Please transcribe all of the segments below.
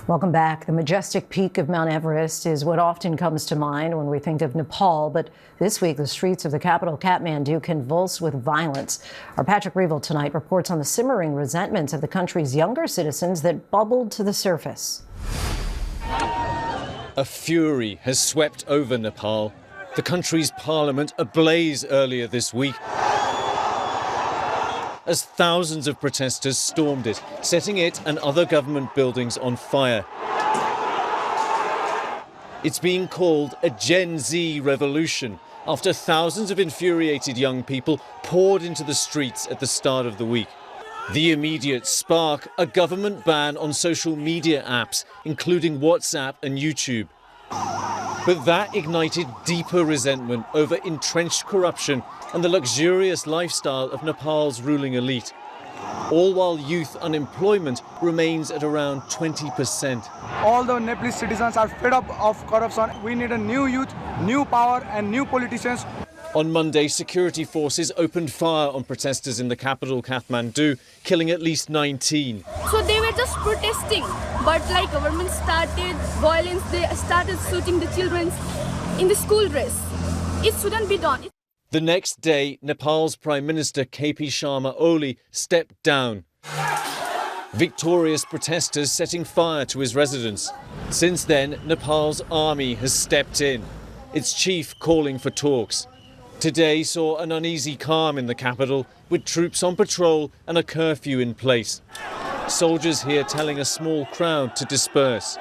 Welcome back. The majestic peak of Mount Everest is what often comes to mind when we think of Nepal, but this week the streets of the capital, Kathmandu, convulsed with violence. Our Patrick Reevell tonight reports on the simmering resentments of the country's younger citizens that bubbled to the surface. A fury has swept over Nepal. The country's parliament ablaze earlier this week as thousands of protesters stormed it, setting it and other government buildings on fire. It's being called a Gen Z revolution after thousands of infuriated young people poured into the streets at the start of the week. The immediate spark, a government ban on social media apps, including WhatsApp and YouTube. But that ignited deeper resentment over entrenched corruption and the luxurious lifestyle of Nepal's ruling elite, all while youth unemployment remains at around 20%. All the Nepalese citizens are fed up of corruption. We need a new youth, new power and new politicians. On Monday, security forces opened fire on protesters in the capital, Kathmandu, killing at least 19. So they were just protesting, but like government started violence, they started shooting the children in the school dress. It shouldn't be done. The next day, Nepal's Prime Minister KP Sharma Oli stepped down. Victorious protesters setting fire to his residence. Since then, Nepal's army has stepped in, its chief calling for talks. Today saw an uneasy calm in the capital, with troops on patrol and a curfew in place. Soldiers here telling a small crowd to disperse.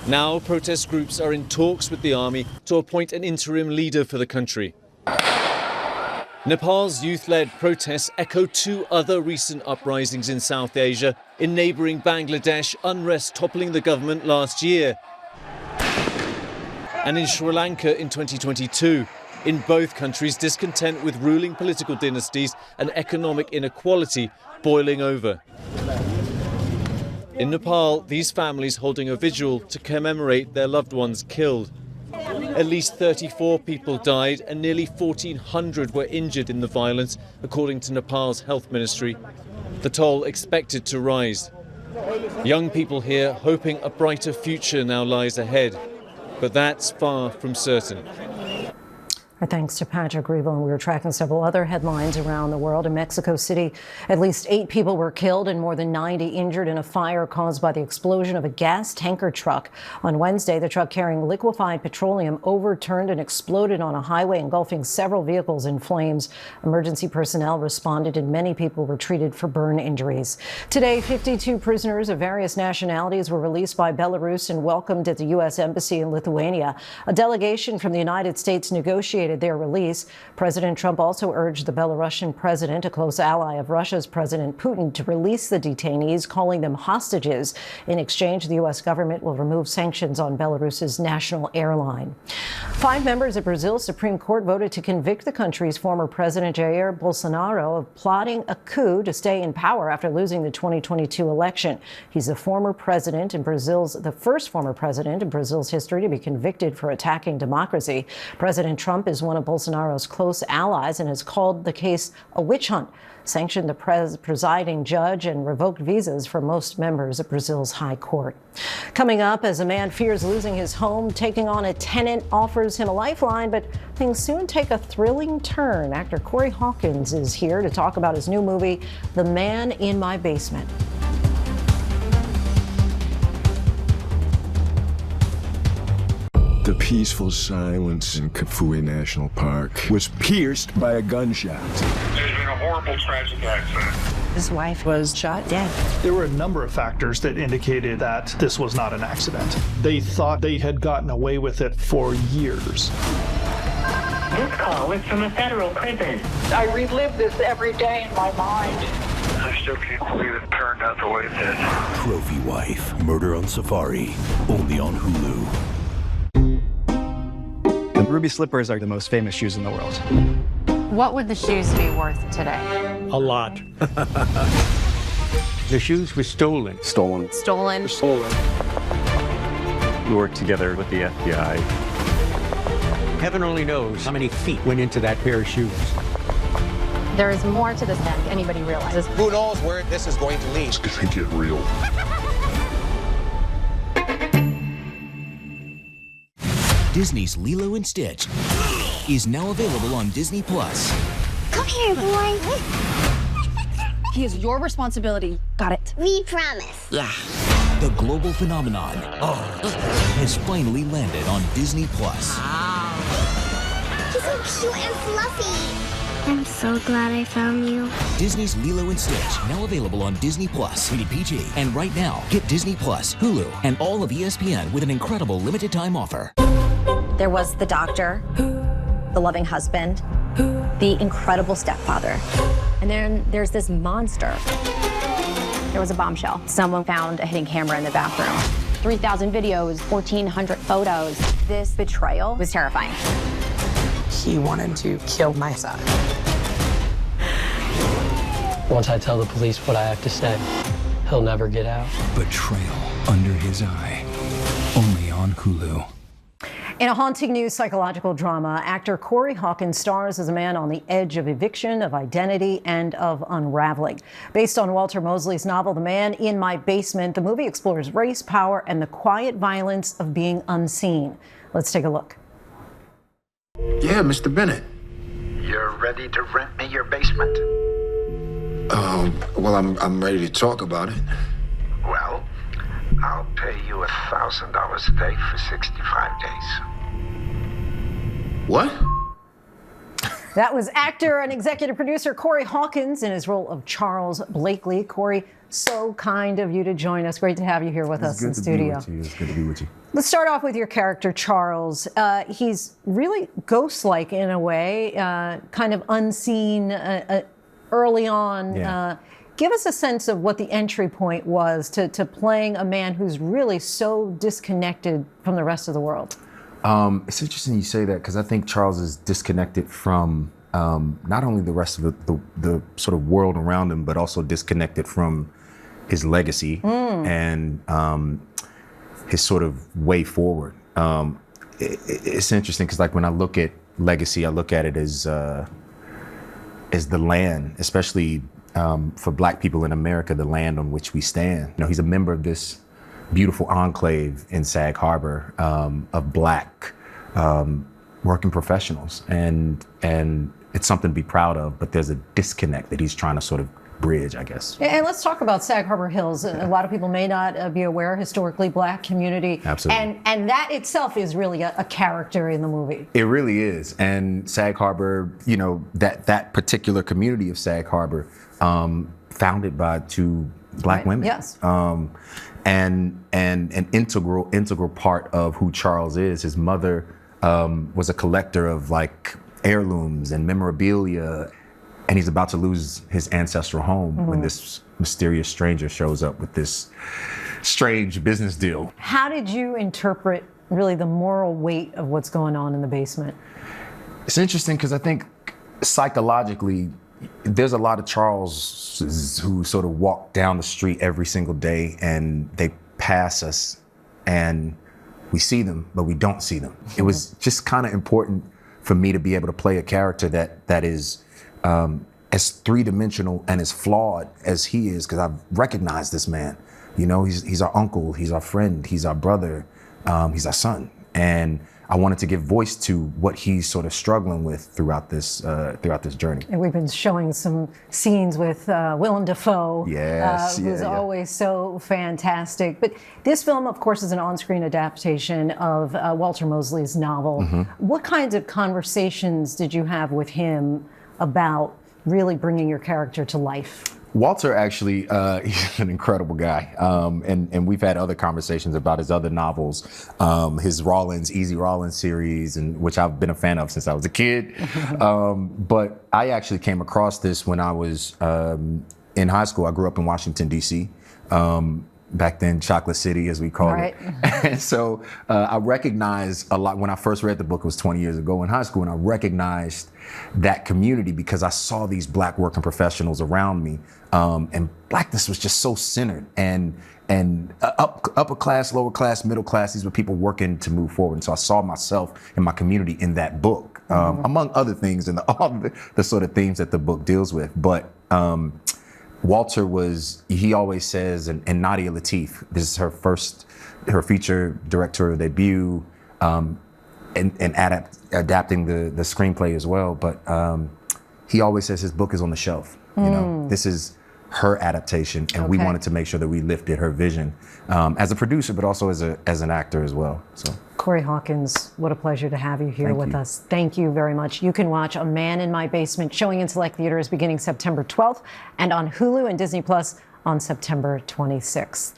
Now protest groups are in talks with the army to appoint an interim leader for the country. Nepal's youth-led protests echo two other recent uprisings in South Asia. In neighbouring Bangladesh, unrest toppling the government last year. And in Sri Lanka in 2022. In both countries, discontent with ruling political dynasties and economic inequality boiling over. In Nepal, these families holding a vigil to commemorate their loved ones killed. At least 34 people died and nearly 1,400 were injured in the violence, according to Nepal's health ministry. The toll expected to rise. Young people here hoping a brighter future now lies ahead. But that's far from certain. Our thanks to Patrick Reevell, and we were tracking several other headlines around the world. In Mexico City, at least 8 people were killed and more than 90 injured in a fire caused by the explosion of a gas tanker truck. On Wednesday, the truck carrying liquefied petroleum overturned and exploded on a highway, engulfing several vehicles in flames. Emergency personnel responded and many people were treated for burn injuries. Today, 52 prisoners of various nationalities were released by Belarus and welcomed at the U.S. Embassy in Lithuania. A delegation from the United States negotiated their release. President Trump also urged the Belarusian president, a close ally of Russia's President Putin, to release the detainees, calling them hostages. In exchange, the U.S. government will remove sanctions on Belarus's national airline. 5 members of Brazil's Supreme Court voted to convict the country's former president, Jair Bolsonaro, of plotting a coup to stay in power after losing the 2022 election. He's the first former president in Brazil's history to be convicted for attacking democracy. President Trump is one of Bolsonaro's close allies and has called the case a witch hunt, sanctioned the presiding judge, and revoked visas for most members of Brazil's high court. Coming up, as a man fears losing his home, taking on a tenant offers him a lifeline, but things soon take a thrilling turn. Actor Corey Hawkins is here to talk about his new movie, The Man in My Basement. The peaceful silence in Kafue National Park was pierced by a gunshot. There's been a horrible, tragic accident. His wife was shot dead. There were a number of factors that indicated that this was not an accident. They thought they had gotten away with it for years. This call is from a federal prison. I relive this every day in my mind. I still can't believe it turned out the way it did. Trophy Wife, Murder on Safari, only on Hulu. The ruby slippers are the most famous shoes in the world. What would the shoes be worth today? A lot. The shoes were stolen. Stolen. Stolen. Stolen. We worked together with the FBI. Heaven only knows how many feet went into that pair of shoes. There is more to this than anybody realizes. Who knows where this is going to lead? It's gonna get real. Disney's Lilo and Stitch is now available on Disney+. Come here, boy. He is your responsibility. Got it. We promise. Yeah. The global phenomenon has finally landed on Disney+. He's so cute and fluffy. I'm so glad I found you. Disney's Lilo and Stitch, now available on Disney+, rated PG. And right now, get Disney+, Hulu, and all of ESPN with an incredible limited time offer. There was the doctor, the loving husband, the incredible stepfather. And then there's this monster. There was a bombshell. Someone found a hidden camera in the bathroom. 3,000 videos, 1,400 photos. This betrayal was terrifying. He wanted to kill my son. Once I tell the police what I have to say, he'll never get out. Betrayal Under His Eye, only on Hulu. In a haunting new psychological drama, actor Corey Hawkins stars as a man on the edge of eviction, of identity, and of unraveling. Based on Walter Mosely's novel, The Man in My Basement, the movie explores race, power, and the quiet violence of being unseen. Let's take a look. Yeah, Mr. Bennett. You're ready to rent me your basement? Well, I'm ready to talk about it. Well, I'll pay you $1,000 a day for 65 days. What? That was actor and executive producer Corey Hawkins in his role of Charles Blakely. Corey, so kind of you to join us. Great to have you here with us in studio. It's good to be with you. Let's start off with your character, Charles. He's really ghost-like in a way, kind of unseen early on. Yeah. Give us a sense of what the entry point was to playing a man who's really so disconnected from the rest of the world. It's interesting you say that because I think Charles is disconnected from not only the rest of the sort of world around him, but also disconnected from his legacy and his sort of way forward. It's interesting because, like, when I look at legacy, I look at it as the land, especially for Black people in America, the land on which we stand. You know, he's a member of this beautiful enclave in Sag Harbor of Black working professionals, and it's something to be proud of. But there's a disconnect that he's trying to sort of bridge, I guess. And let's talk about Sag Harbor Hills. A lot of people may not be aware, historically Black community. Absolutely. And that itself is really a character in the movie. It really is. And Sag Harbor, you know, that particular community of Sag Harbor, founded by two Black women. Yes. And an integral part of who Charles is. His mother was a collector of like heirlooms and memorabilia, and he's about to lose his ancestral home when this mysterious stranger shows up with this strange business deal. How did you interpret really the moral weight of what's going on in the basement? It's interesting because I think psychologically, there's a lot of Charleses who sort of walk down the street every single day and they pass us and we see them, but we don't see them. It was just kind of important for me to be able to play a character that is as three-dimensional and as flawed as he is, because I've recognized this man. You know, he's our uncle, he's our friend, he's our brother, he's our son. And I wanted to give voice to what he's sort of struggling with throughout this journey. And we've been showing some scenes with Willem Dafoe, who's always so fantastic. But this film, of course, is an on-screen adaptation of Walter Mosely's novel. What kinds of conversations did you have with him about really bringing your character to life? Walter actually, he's an incredible guy, and we've had other conversations about his other novels, his Easy Rawlins series, and which I've been a fan of since I was a kid. But I actually came across this when I was in high school. I grew up in Washington, D.C., back then Chocolate City, as we call Right. it. And so I recognized a lot when I first read the book. It was 20 years ago in high school, and I recognized that community because I saw these Black working professionals around me, and Blackness was just so centered and upper class, lower class, middle class. These were people working to move forward, and so I saw myself and my community in that book, among other things, and all the sort of themes that the book deals with. But Walter he always says, and Nadia Latif, this is her feature directorial debut, and adapting the screenplay as well. But he always says his book is on the shelf. You know, this is her adaptation, and we wanted to make sure that we lifted her vision as a producer, but also as an actor as well. So. Corey Hawkins, what a pleasure to have you here with us. Thank you very much. You can watch A Man in My Basement showing in select theaters beginning September 12th and on Hulu and Disney Plus on September 26th.